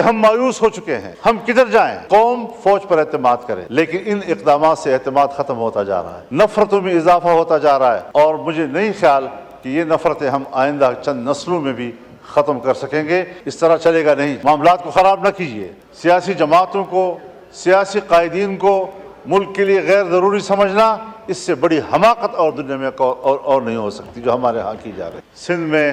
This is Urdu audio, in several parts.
کہ ہم مایوس ہو چکے ہیں، ہم کدھر جائیں؟ قوم فوج پر اعتماد کرے، لیکن ان اقدامات سے اعتماد ختم ہوتا جا رہا ہے، نفرتوں میں اضافہ ہوتا جا رہا ہے، اور مجھے نہیں خیال کہ یہ نفرتیں ہم آئندہ چند نسلوں میں بھی ختم کر سکیں گے۔ اس طرح چلے گا نہیں۔ معاملات کو خراب نہ کیجیے۔ سیاسی جماعتوں کو، سیاسی قائدین کو ملک کے لیے غیر ضروری سمجھنا، اس سے بڑی حماقت اور دنیا میں اور نہیں ہو سکتی جو ہمارے ہاں کی جا رہی ہے۔ سندھ میں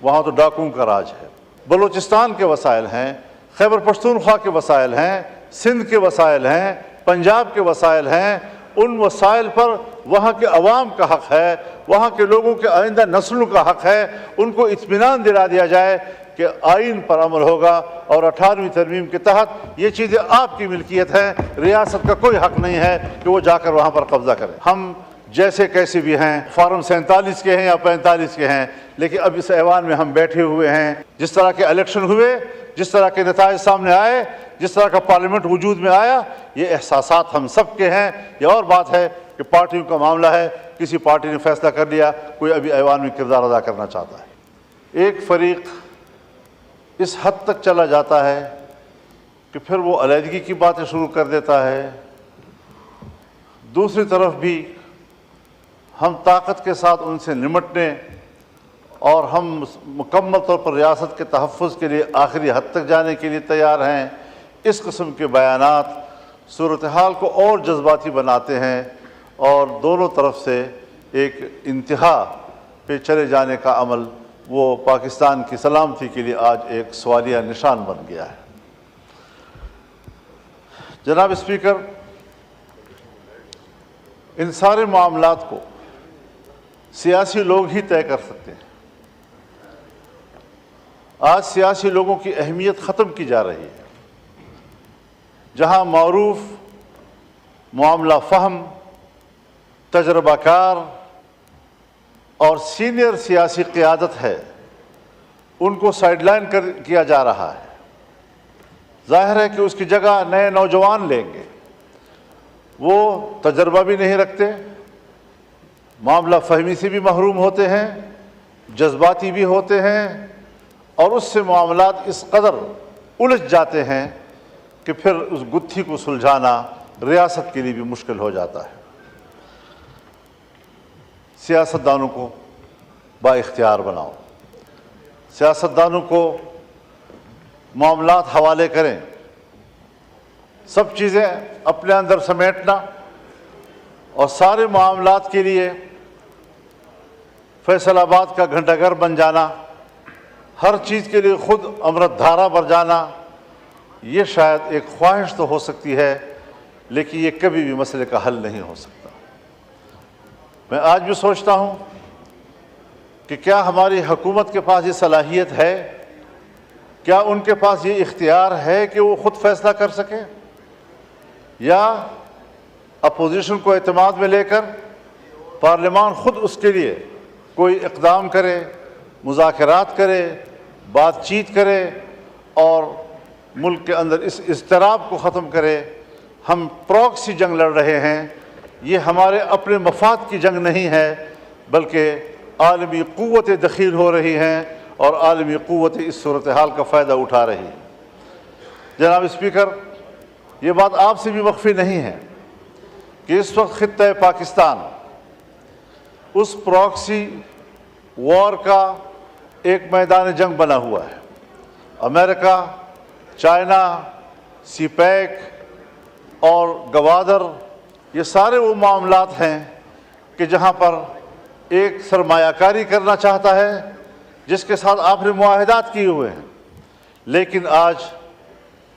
وہاں تو ڈاکوؤں کا راج ہے، بلوچستان کے وسائل ہیں، خیبر پختونخوا کے وسائل ہیں، سندھ کے وسائل ہیں، پنجاب کے وسائل ہیں، ان وسائل پر وہاں کے عوام کا حق ہے، وہاں کے لوگوں کے آئندہ نسلوں کا حق ہے، ان کو اطمینان دلا دیا جائے کہ آئین پر عمل ہوگا اور 18ویں ترمیم کے تحت یہ چیزیں آپ کی ملکیت ہیں، ریاست کا کوئی حق نہیں ہے کہ وہ جا کر وہاں پر قبضہ کرے۔ ہم جیسے کیسے بھی ہیں، فارم 47 کے ہیں یا 45 کے ہیں، لیکن اب اس ایوان میں ہم بیٹھے ہوئے ہیں، جس طرح کے الیکشن ہوئے، جس طرح کے نتائج سامنے آئے، جس طرح کا پارلیمنٹ وجود میں آیا، یہ احساسات ہم سب کے ہیں۔ یہ اور بات ہے کہ پارٹیوں کا معاملہ ہے، کسی پارٹی نے فیصلہ کر لیا، کوئی ابھی ایوان میں کردار ادا کرنا چاہتا ہے۔ ایک فریق اس حد تک چلا جاتا ہے کہ پھر وہ علیحدگی کی باتیں شروع کر دیتا ہے، دوسری طرف بھی ہم طاقت کے ساتھ ان سے نمٹنے اور ہم مکمل طور پر ریاست کے تحفظ کے لیے آخری حد تک جانے کے لیے تیار ہیں۔ اس قسم کے بیانات صورتحال کو اور جذباتی بناتے ہیں اور دونوں طرف سے ایک انتہا پہ چلے جانے کا عمل وہ پاکستان کی سلامتی کے لیے آج ایک سوالیہ نشان بن گیا ہے۔ جناب اسپیکر، ان سارے معاملات کو سیاسی لوگ ہی طے کر سکتے ہیں۔ آج سیاسی لوگوں کی اہمیت ختم کی جا رہی ہے۔ جہاں معروف، معاملہ فہم، تجربہ کار اور سینئر سیاسی قیادت ہے، ان کو سائیڈ لائن کیا جا رہا ہے۔ ظاہر ہے کہ اس کی جگہ نئے نوجوان لیں گے، وہ تجربہ بھی نہیں رکھتے، معاملہ فہمی سے بھی محروم ہوتے ہیں، جذباتی بھی ہوتے ہیں، اور اس سے معاملات اس قدر الجھ جاتے ہیں کہ پھر اس گتھی کو سلجھانا ریاست کے لیے بھی مشکل ہو جاتا ہے۔ سیاستدانوں کو با اختیار بناؤ، سیاستدانوں کو معاملات حوالے کریں، سب چیزیں اپنے اندر سمیٹنا اور سارے معاملات کے لیے فیصل آباد کا گھنٹہ گھر بن جانا، ہر چیز کے لیے خود امرت دھارا بھر جانا، یہ شاید ایک خواہش تو ہو سکتی ہے، لیکن یہ کبھی بھی مسئلے کا حل نہیں ہو سکتا۔ میں آج بھی سوچتا ہوں کہ کیا ہماری حکومت کے پاس یہ صلاحیت ہے، کیا ان کے پاس یہ اختیار ہے کہ وہ خود فیصلہ کر سکیں، یا اپوزیشن کو اعتماد میں لے کر پارلیمان خود اس کے لیے کوئی اقدام کرے، مذاکرات کرے، بات چیت کرے اور ملک کے اندر اس اضطراب کو ختم کرے۔ ہم پراکسی جنگ لڑ رہے ہیں، یہ ہمارے اپنے مفاد کی جنگ نہیں ہے، بلکہ عالمی قوتیں دخیل ہو رہی ہیں اور عالمی قوتیں اس صورتحال کا فائدہ اٹھا رہی ہیں۔ جناب اسپیکر، یہ بات آپ سے بھی مخفی نہیں ہے کہ اس وقت خطہ پاکستان اس پراکسی وار کا ایک میدان جنگ بنا ہوا ہے۔ امریکہ، چائنا، سی پیک اور گوادر، یہ سارے وہ معاملات ہیں کہ جہاں پر ایک سرمایہ کاری کرنا چاہتا ہے جس کے ساتھ آپ نے معاہدات کیے ہوئے ہیں، لیکن آج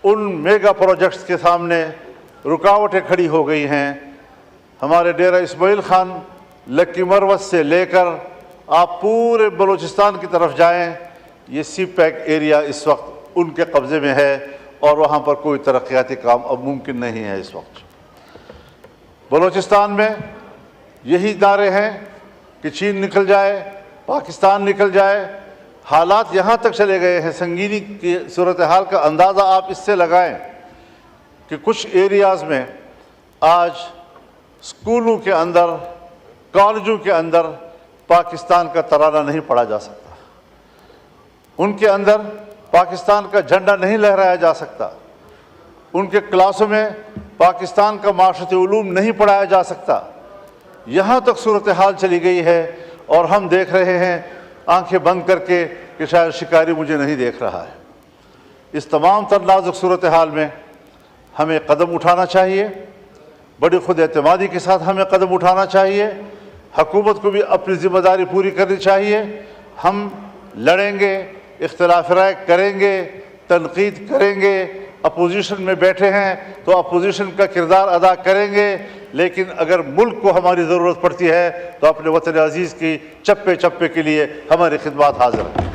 ان میگا پروجیکٹس کے سامنے رکاوٹیں کھڑی ہو گئی ہیں۔ ہمارے ڈیرہ اسماعیل خان، لکی مروت سے لے کر آپ پورے بلوچستان کی طرف جائیں، یہ سی پیک ایریا اس وقت ان کے قبضے میں ہے اور وہاں پر کوئی ترقیاتی کام اب ممکن نہیں ہے۔ اس وقت بلوچستان میں یہی نعرے ہیں کہ چین نکل جائے، پاکستان نکل جائے۔ حالات یہاں تک چلے گئے ہیں، سنگینی کی صورتحال کا اندازہ آپ اس سے لگائیں کہ کچھ ایریاز میں آج اسکولوں کے اندر، کالجوں کے اندر پاکستان کا ترانہ نہیں پڑھا جا سکتا۔ ان کے اندر پاکستان کا جھنڈا نہیں لہرایا جا سکتا، ان کے کلاسوں میں پاکستان کا معاشرتی علوم نہیں پڑھایا جا سکتا۔ یہاں تک صورتحال چلی گئی ہے اور ہم دیکھ رہے ہیں آنکھیں بند کر کے کہ شاید شکاری مجھے نہیں دیکھ رہا ہے۔ اس تمام تر نازک صورتحال میں ہمیں قدم اٹھانا چاہیے، بڑی خود اعتمادی کے ساتھ ہمیں قدم اٹھانا چاہیے، حکومت کو بھی اپنی ذمہ داری پوری کرنی چاہیے۔ ہم لڑیں گے، اختلاف رائے کریں گے، تنقید کریں گے، اپوزیشن میں بیٹھے ہیں تو اپوزیشن کا کردار ادا کریں گے، لیکن اگر ملک کو ہماری ضرورت پڑتی ہے تو اپنے وطن عزیز کی چپے چپے کے لیے ہماری خدمات حاضر ہیں۔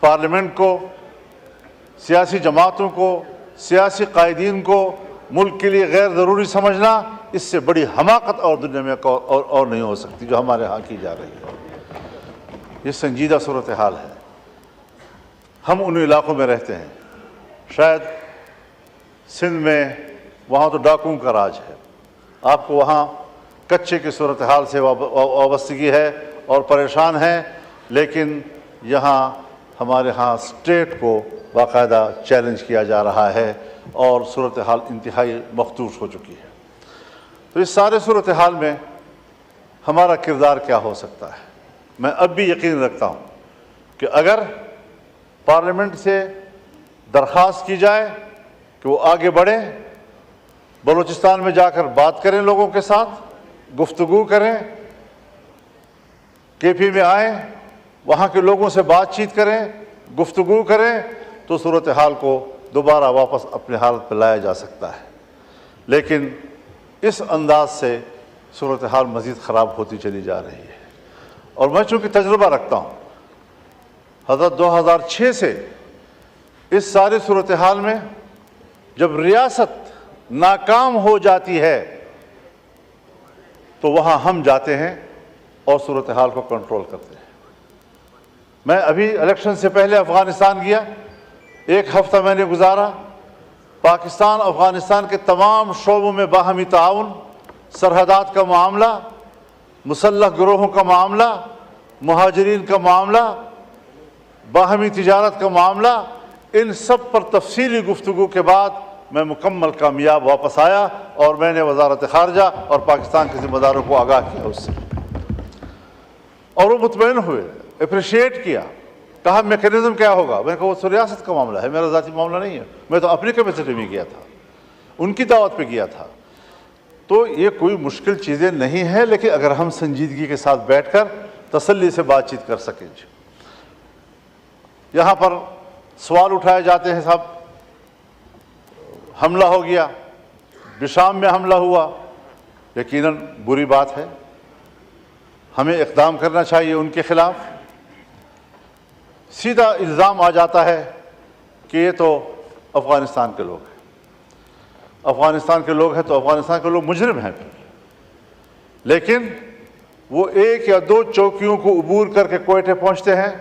پارلیمنٹ کو، سیاسی جماعتوں کو، سیاسی قائدین کو ملک کے لیے غیر ضروری سمجھنا، اس سے بڑی حماقت اور دنیا میں اور نہیں ہو سکتی جو ہمارے ہاں کی جا رہی ہے۔ یہ سنجیدہ صورتحال ہے۔ ہم ان علاقوں میں رہتے ہیں، شاید سندھ میں وہاں تو ڈاکوؤں کا راج ہے، آپ کو وہاں کچے کی صورتحال سے وابستگی ہے اور پریشان ہیں، لیکن یہاں ہمارے ہاں اسٹیٹ کو باقاعدہ چیلنج کیا جا رہا ہے اور صورتحال انتہائی مخدوش ہو چکی ہے۔ تو اس سارے صورتحال میں ہمارا کردار کیا ہو سکتا ہے؟ میں اب بھی یقین رکھتا ہوں کہ اگر پارلیمنٹ سے درخواست کی جائے کہ وہ آگے بڑھیں، بلوچستان میں جا کر بات کریں، لوگوں کے ساتھ گفتگو کریں، کے پی میں آئیں، وہاں کے لوگوں سے بات چیت کریں، گفتگو کریں، تو صورتحال کو دوبارہ واپس اپنے حالت پہ لایا جا سکتا ہے۔ لیکن اس انداز سے صورتحال مزید خراب ہوتی چلی جا رہی ہے، اور میں چونکہ تجربہ رکھتا ہوں، حضرت 2006 سے اس ساری صورتحال میں جب ریاست ناکام ہو جاتی ہے تو وہاں ہم جاتے ہیں اور صورتحال کو کنٹرول کرتے ہیں۔ میں ابھی الیکشن سے پہلے افغانستان گیا، 1 ہفتہ میں نے گزارا، پاکستان افغانستان کے تمام شعبوں میں باہمی تعاون، سرحدات کا معاملہ، مسلح گروہوں کا معاملہ، مہاجرین کا معاملہ، باہمی تجارت کا معاملہ، ان سب پر تفصیلی گفتگو کے بعد میں مکمل کامیاب واپس آیا، اور میں نے وزارت خارجہ اور پاکستان کے ذمہ داروں کو آگاہ کیا اس سے، اور وہ مطمئن ہوئے، اپریشیٹ کیا، کہا میکینزم کیا ہوگا؟ میں نے کہا وہ ریاست کا معاملہ ہے، میرا ذاتی معاملہ نہیں ہے، میں تو اپنی کیپیسٹی میں گیا تھا، ان کی دعوت پہ گیا تھا۔ تو یہ کوئی مشکل چیزیں نہیں ہیں، لیکن اگر ہم سنجیدگی کے ساتھ بیٹھ کر تسلی سے بات چیت کر سکیں۔ یہاں پر سوال اٹھائے جاتے ہیں، صاحب حملہ ہو گیا، بشام میں حملہ ہوا، یقیناً بری بات ہے، ہمیں اقدام کرنا چاہیے ان کے خلاف۔ سیدھا الزام آ جاتا ہے کہ یہ تو افغانستان کے لوگ ہیں، افغانستان کے لوگ ہیں تو افغانستان کے لوگ مجرم ہیں پھر، لیکن وہ 1 یا 2 چوکیوں کو عبور کر کے کوئٹہ پہنچتے ہیں،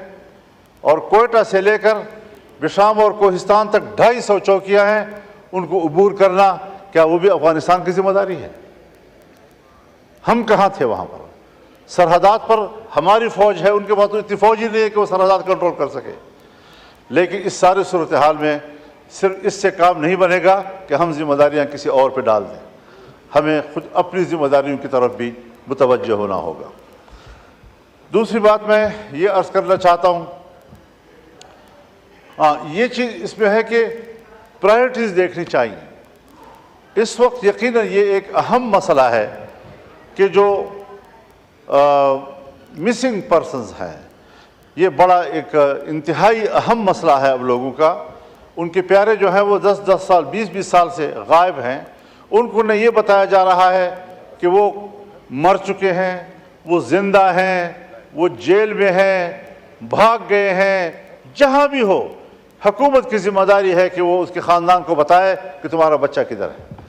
اور کوئٹہ سے لے کر بشام اور کوہستان تک 250 چوکیاں ہیں، ان کو عبور کرنا کیا وہ بھی افغانستان کی ذمہ داری ہے؟ ہم کہاں تھے وہاں پر؟ سرحدات پر ہماری فوج ہے، ان کے پاس تو اتنی فوج ہی نہیں ہے کہ وہ سرحدات کنٹرول کر سکے۔ لیکن اس سارے صورتحال میں صرف اس سے کام نہیں بنے گا کہ ہم ذمہ داریاں کسی اور پہ ڈال دیں، ہمیں خود اپنی ذمہ داریوں کی طرف بھی متوجہ ہونا ہوگا۔ دوسری بات میں یہ عرض کرنا چاہتا ہوں، یہ چیز اس میں ہے کہ پرائرٹیز دیکھنی چاہیے۔ اس وقت یقیناً یہ ایک اہم مسئلہ ہے کہ جو مسنگ پرسنز ہیں، یہ بڑا ایک انتہائی اہم مسئلہ ہے اب لوگوں کا۔ ان کے پیارے جو ہیں وہ 10 سال 20 سال سے غائب ہیں، ان کو نہ یہ بتایا جا رہا ہے کہ وہ مر چکے ہیں، وہ زندہ ہیں، وہ جیل میں ہیں، بھاگ گئے ہیں، جہاں بھی ہو حکومت کی ذمہ داری ہے کہ وہ اس کے خاندان کو بتائے کہ تمہارا بچہ کدھر ہے۔